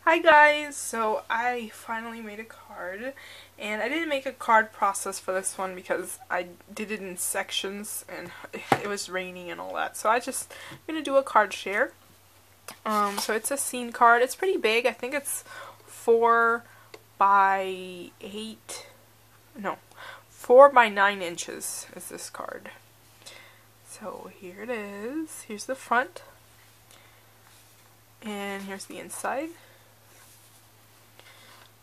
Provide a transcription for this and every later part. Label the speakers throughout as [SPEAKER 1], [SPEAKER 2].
[SPEAKER 1] Hi guys! So I finally made a card, and I didn't make a card process for this one because I did it in sections and it was raining and all that. So I'm gonna do a card share. So it's a scene card. It's pretty big. I think it's 4 by 8. No, 4 by 9 inches is this card. So here it is. Here's the front, and here's the inside.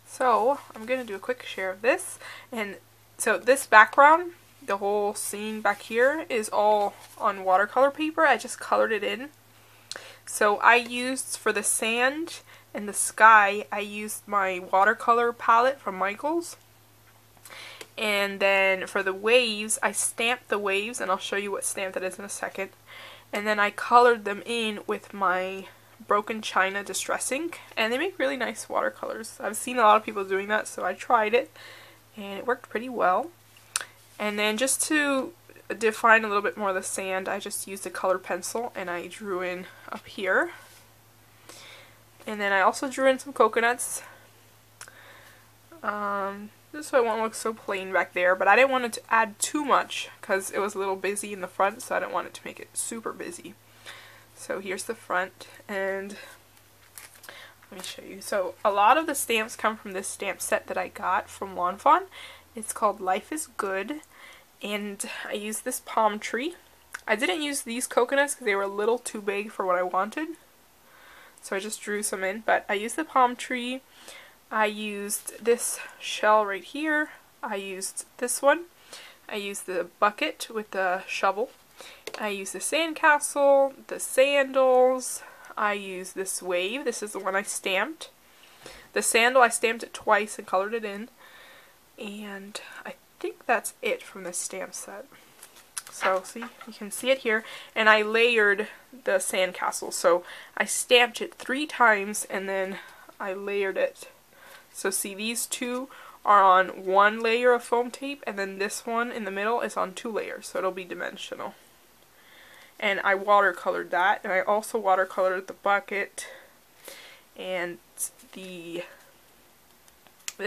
[SPEAKER 1] So I'm going to do a quick share of this, and so this background, the whole scene back here, is all on watercolor paper. I just colored it in. So I used, for the sand and the sky, I used my watercolor palette from Michaels. And then for the waves, I stamped the waves, and I'll show you what stamp that is in a second. And then I colored them in with my Broken China Distress ink, and they make really nice watercolors. I've seen a lot of people doing that, so I tried it, and it worked pretty well. And then just to define a little bit more of the sand, I just used a colored pencil, and I drew in up here. And then I also drew in some coconuts, just so it won't look so plain back there, but I didn't want it to add too much because it was a little busy in the front, so I didn't want it to make it super busy. So here's the front, and let me show you. So a lot of the stamps come from this stamp set that I got from Lawn Fawn. It's called Life is Good, and I used this palm tree. I didn't use these coconuts because they were a little too big for what I wanted, so I just drew some in, but I used the palm tree. I used this shell right here. I used this one. I used the bucket with the shovel. I used the sandcastle, the sandals. I used this wave. This is the one I stamped. The sandal, I stamped it twice and colored it in. And I think that's it from this stamp set. So, see, you can see it here. And I layered the sandcastle. So I stamped it 3 times and then I layered it. So see, these two are on 1 layer of foam tape, and then this one in the middle is on 2 layers, so it'll be dimensional. And I watercolored that, and I also watercolored the bucket and this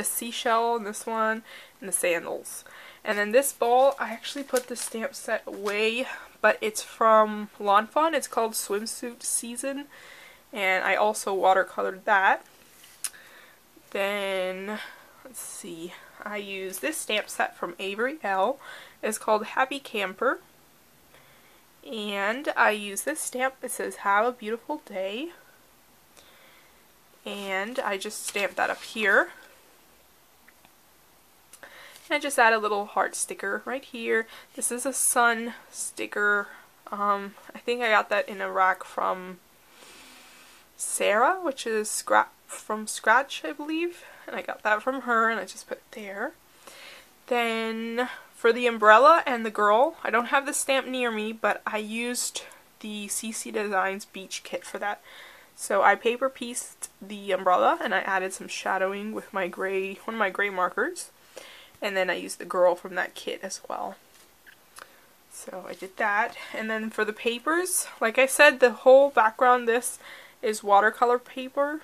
[SPEAKER 1] seashell and this one and the sandals. And then this ball, I actually put the stamp set away, but it's from Lawn Fawn. It's called Swimsuit Season, and I also watercolored that. Then, let's see, I use this stamp set from Avery Elle. It's called Happy Camper. And I use this stamp. It says, Have a Beautiful Day. And I just stamped that up here. And I just add a little heart sticker right here. This is a sun sticker. I think I got that in a rack from Sarah, which is from Scratch, I believe. And I got that from her, and I just put it there. Then for the umbrella and the girl, I don't have the stamp near me, but I used the CC Designs Beach Kit for that. So I paper pieced the umbrella, and I added some shadowing with my one of my gray markers. And then I used the girl from that kit as well. So I did that. And then for the papers, like I said, the whole background, this is watercolor paper.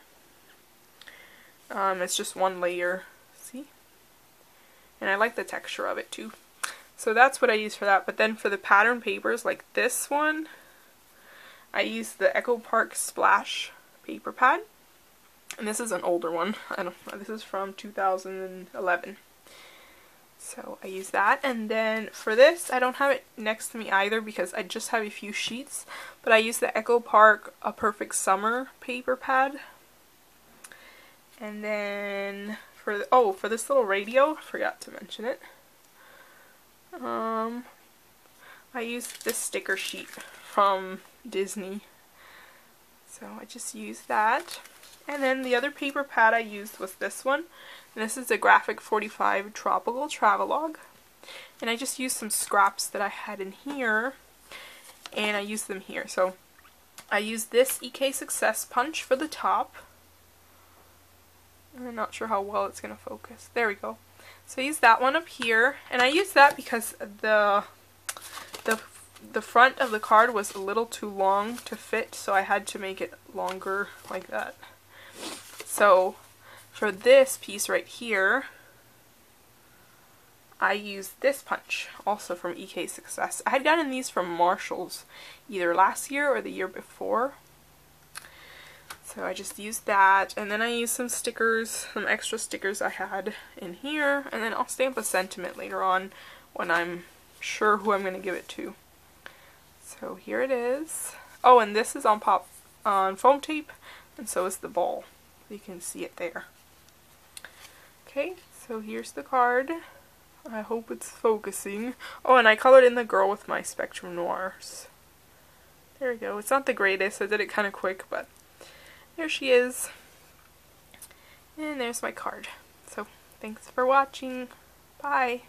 [SPEAKER 1] It's just 1 layer, see? And I like the texture of it too. So that's what I use for that. But then for the pattern papers, like this one, I used the Echo Park Splash paper pad. And this is an older one. I don't know, this is from 2011. So I use that. And then for this, I don't have it next to me either because I just have a few sheets. But I use the Echo Park A Perfect Summer paper pad. And then for this little radio, I forgot to mention it. I used this sticker sheet from Disney. So I just used that. And then the other paper pad I used was this one. And this is a Graphic 45 Tropical Travelogue. And I just used some scraps that I had in here, and I used them here. So I used this EK Success punch for the top. I'm not sure how well it's going to focus. There we go. So I used that one up here, and I used that because the front of the card was a little too long to fit, so I had to make it longer like that. So So for this piece right here, I used this punch, also from EK Success. I had gotten these from Marshalls either last year or the year before. So I just used that, and then I used some stickers, some extra stickers I had in here, and then I'll stamp a sentiment later on when I'm sure who I'm going to give it to. So here it is. Oh, and this is on foam tape, and so is the ball. You can see it there. Okay, so here's the card. I hope it's focusing. Oh, and I colored in the girl with my Spectrum Noirs. There we go. It's not the greatest. I did it kind of quick, but there she is. And there's my card. So, thanks for watching. Bye.